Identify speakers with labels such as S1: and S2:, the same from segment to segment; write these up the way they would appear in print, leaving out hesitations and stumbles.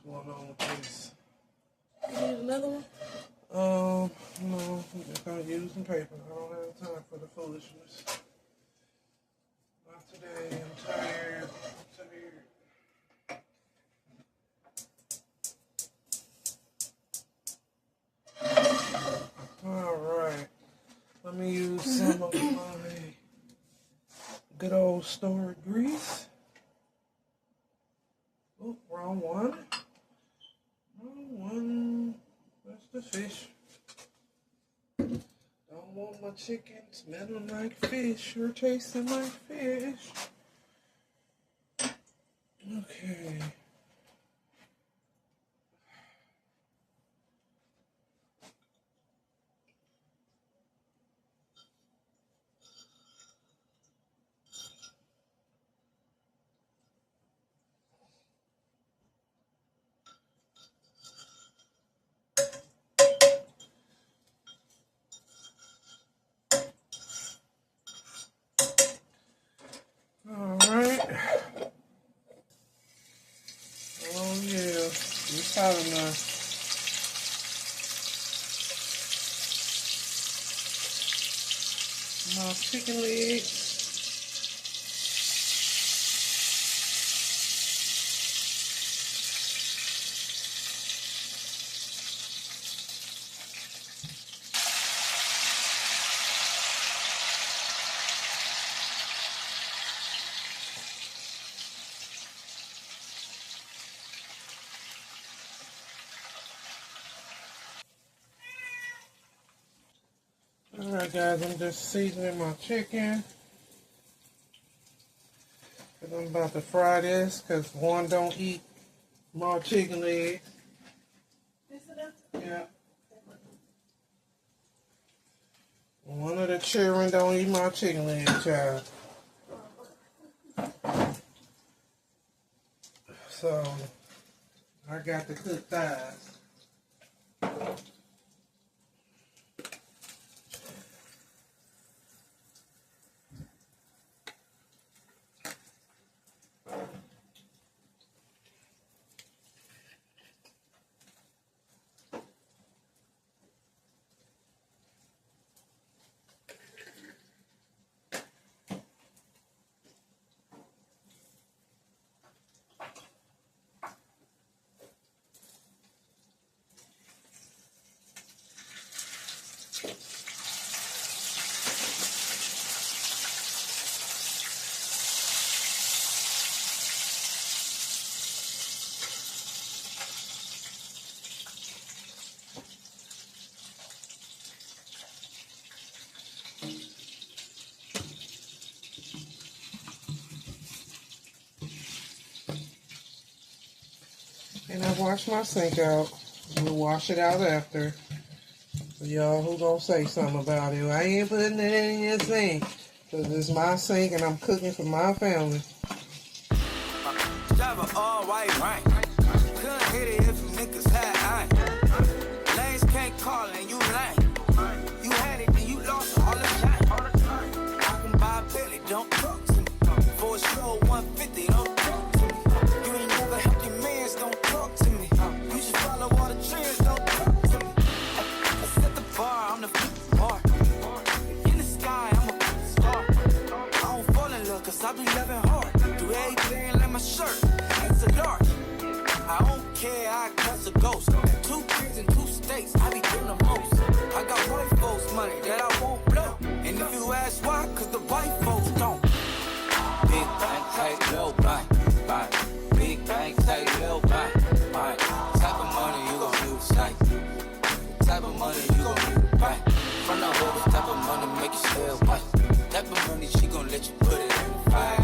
S1: going on with this.
S2: You need another one?
S1: No, I'm just gonna use some paper. I don't have time for the foolishness. Not today. I'm tired. Alright. Let me use some of my good old stored grease. Oh, wrong one. Wrong one. That's the fish. Don't want my chicken smelling like fish or tasting like fish. Okay. Alright. Oh yeah. It's hot enough. My chicken legs. Alright guys, I'm just seasoning my chicken. Cause I'm about to fry this because one don't eat my chicken legs. Yeah. One of the children don't eat my chicken legs, child. So I got to cook thighs. And I wash my sink out. We'll wash it out after. So y'all who gonna say something about it? I ain't putting it in your sink. Because it's my sink and I'm cooking for my family.
S3: Driver all white, right? Couldn't hit it if you niggas had iron. Lanes can't call and you lame. You had it and you lost all the time. I can buy a Billy, don't talk to me. For a show 150, don't talk to me. You ain't never helped your mans, don't talk to me. You just follow all the trends, don't talk to me. I set the bar, I'm the bar. In the sky, I'm a star. I don't fall in love, cause I be loving hard. Do everything like my shirt, it's a large. I don't care, I cuss a ghost. 2 kids in 2 states, I be doing the most. I got white folks money that I won't blow. And if you ask why, cause the white folks don't. Big bank, take little bank, bank. Big bank, take little bank, bank. Type of money you gon' do the same. Type of money you gon' do the bank. From the hood, this type of money make you still white. Type of money she gon' let you put it in the bank.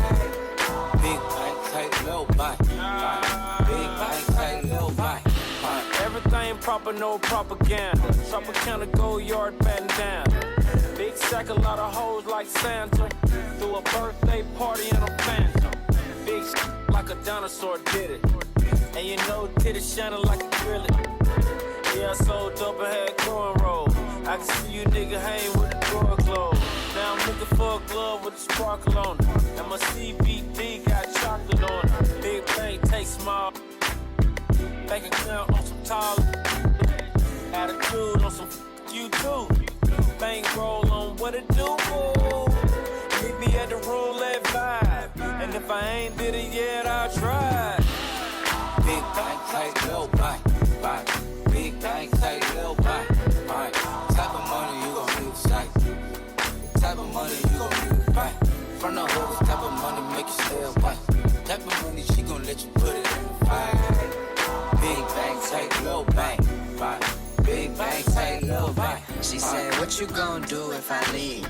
S3: Big bank, take little bank, bank. Big bank, take little bank, bank.
S4: Everything proper, no propaganda. Tropicana go yard bandana. Big sack, a lot of hoes like Santa. Threw a birthday party in a phantom. Big like a dinosaur did it. And you know titty shining like a grillet. Yeah, I sold dope and had cornrows. I can see you nigga hang with the door closed. Now I'm looking for a glove with a sparkle on it. And my CBD got chocolate on it. Big bank take small. bank account on some tall attitude on some you too. Bankroll on what it do. Meet me at the roulette vibe, and if I ain't did it yet, I'll try.
S3: Big bank, tight, little bite, bite. Big bank, tight, little bite, bite. Type of money you gon' need sight. Type of money you gon' need bite. From the hoes, type of money make you stay bite. Type of money she gon' let you put it in the fight. Big bank, tight, little bank, bite. Big bank, tight, little bank.
S5: She said, what you gon' do if I leave?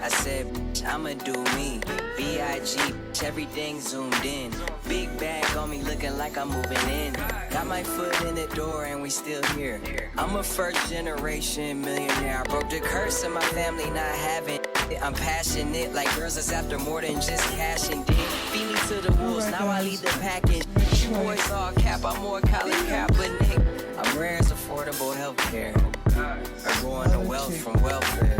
S5: I said, I'ma do me. B.I.G. Everything zoomed in. Big bag on me looking like I'm moving in. Got my foot in the door and we still here. I'm a first generation millionaire. I broke the curse of my family not having it. I'm passionate like girls that's after more than just cash and dick. Feed me to the wolves, now I lead the package. You boys all cap, I'm more college cap, but Nick, I'm rare as affordable healthcare. Or growing the wealth from welfare.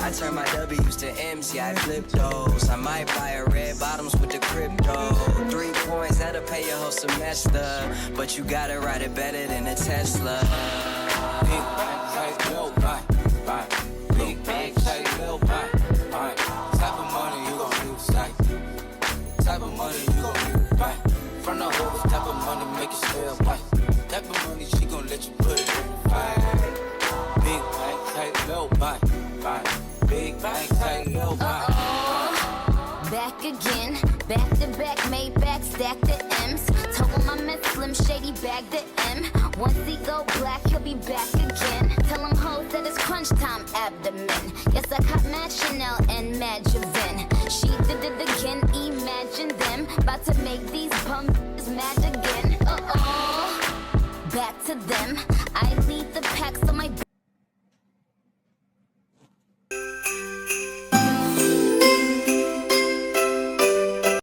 S5: I turn my W's to M's, yeah, I flip those. I might buy a red bottoms with the crypto. 3 points, that'll pay your whole semester. But you gotta ride it better than a Tesla.
S3: Big bank, tight, little bite, bite. Big bank, tight, little bite, bite. Type of money you gon' need sight. Type of money you gon' need bite. From the hoes, type of money make you stay bite. Type of money she gon' let you put it in the fight. Big bank, tight, little bite, bite. Big bank, tight, little bite.
S6: Back again, back to back, made back, stack the M's. Told him I met Slim Shady, bag the M. Once he go black, he'll be back again. Tell him hoes that it's crunch time, abdomen. Yes, I caught Mad Chanel and Mad Javin. She did it again, imagine them. About to make these bums mad again. Back to them.